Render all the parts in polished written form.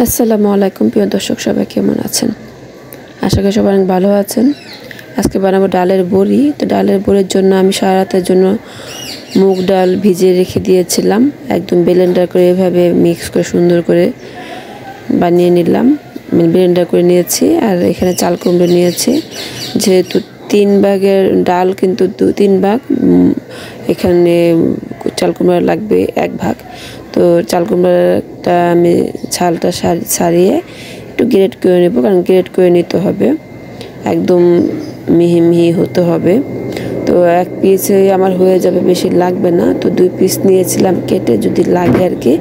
আসসালামু আলাইকুম প্রিয় দর্শক, সবাই কেমন আছেন? আশা করি সবাই অনেক ভালো আছেন। আজকে বানাবো ডালের বড়ি। তো ডালের বড়ির জন্য আমি সারা রাতের জন্য মুগ ডাল ভিজিয়ে রেখে দিয়েছিলাম। একদম ব্লেন্ডার করে এভাবে মিক্স করে সুন্দর করে বানিয়ে নিলাম, ব্লেন্ডার করে নিয়েছি। আর এখানে চাল কুমড়ো নিয়েছি। যেহেতু 3 ভাগের ডাল, কিন্তু 2-3 ভাগ এখানে চাল কুমড়া লাগবে 1 ভাগ। তো চাল কুমড়াটা আমি ছালটা ছাড়িয়ে একটু গ্রেট করে নেব, কারণ গ্রেট করে নিতে হবে, একদম মিহি মিহি হতে হবে। তো 1 পিসে আমার হয়ে যাবে, বেশি লাগবে না। তো 2 পিস নিয়েছিলাম কেটে, যদি লাগে আর কি।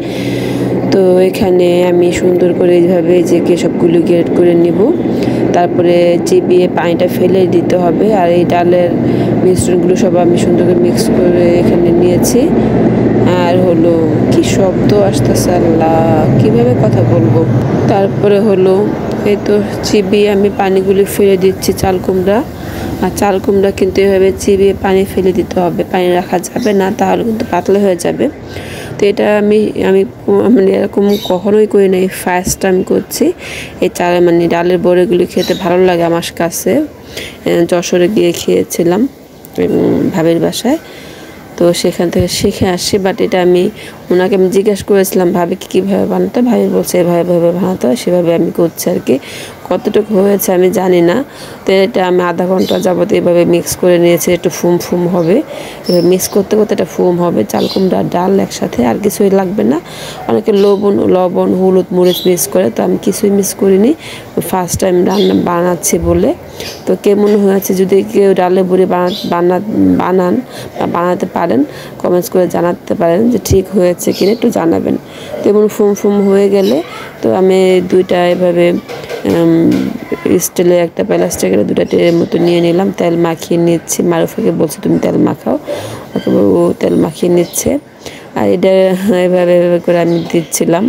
তো এখানে আমি সুন্দর করে এইভাবে সবগুলো গ্রেট করে নিব। তারপরে চিবিয়ে পানিটা ফেলে দিতে হবে। আর এই ডালের মিশ্রণগুলো সব আমি সুন্দর করে মিক্স করে এখানে নিয়েছি। আর হলো কি শব্দ আসতেছে, আল্লাহ, কীভাবে কথা বলবো। তারপরে হলো এই তো চিবিয়ে আমি পানিগুলি ফেলে দিচ্ছি চাল কুমড়া। আর চাল কুমড়া কিন্তু এভাবে চিবিয়ে পানি ফেলে দিতে হবে, পানি রাখা যাবে না, তাহলে কিন্তু পাতলা হয়ে যাবে। তো এটা আমি মানে এরকম কখনোই করি না, এই ফার্স্ট টাইম করছি। এই ডালের বড়িগুলি খেতে ভালো লাগে আমার কাছে। যশোরে গিয়ে খেয়েছিলাম ভাবির বাসায়, তো সেখান থেকে শিখে আসছি। বাট এটা আমি জিজ্ঞেস করেছিলাম ভাবি কীভাবে বানাতে, ভাবি বলছে এভাবে বানাতে হয়, সেভাবে আমি করছি আর কি। কতটুকু হয়েছে আমি জানি না। তো এটা আমি আধা ঘন্টা যাবত এভাবে মিক্স করে নিয়েছি, একটু ফুম হবে। এভাবে মিক্স করতে করতে এটা ফুম হবে। চাল কুমড়া ডাল একসাথে, আর কিছুই লাগবে না। অনেকে লবণ হলুদ মরিচ মিক্স করে, তো আমি কিছুই মিক্স করিনি, ফার্স্ট টাইম বানাচ্ছি বলে। তো কেমন হয়েছে, যদি কেউ ডালের বড়ি বানাতে পারেন, কমেন্টস করে জানাতে পারেন যে ঠিক হয়েছে কিনা, একটু জানাবেন। তেমন ফুম হয়ে গেলে তো আমি 2টা এভাবে স্টিলের একটা প্লাস্টিকের 2টা ট্রের মতো নিয়ে নিলাম। তেল মাখিয়ে নিচ্ছি। মারুফাকে বলছি তুমি তেল মাখাও, ও তেল মাখিয়ে নিচ্ছে। আর এটা এভাবে করে আমি দিচ্ছিলাম।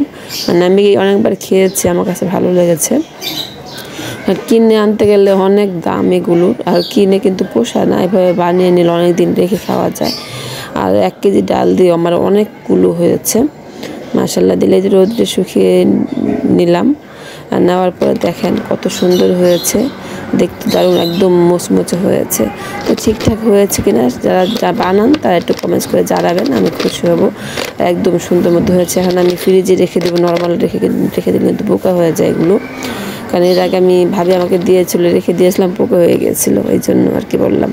মানে আমি অনেকবার খেয়েছি, আমার কাছে ভালো লেগেছে। আর কিনে আনতে গেলে অনেক দাম এগুলোর, আর কিনে কিন্তু পোষায় না। এভাবে বানিয়ে নিলে অনেক দিন রেখে খাওয়া যায়। আর 1 কেজি ডাল দিয়ে আমার অনেকগুলো হয়েছে মাশাআল্লাহ। দিলে রোদে শুকিয়ে নিলাম। আর নেওয়ার পরে দেখেন কত সুন্দর হয়েছে, দেখতে দারুণ, একদম মুচমুচে হয়েছে। তো ঠিকঠাক হয়েছে কিনা যারা বানান তারা একটু কমেন্টস করে জানাবেন, আমি খুশি হব। একদম সুন্দর মতো হয়েছে। এখন আমি ফ্রিজে রেখে দেবো, নর্মাল রেখে দিলে কিন্তু পোকা হয়ে যায় এগুলো। কারণ এর আগে ভাবি আমাকে রেখে দিয়েছিলাম, পোকা হয়ে গিয়েছিলো, এই জন্য আর কি বললাম।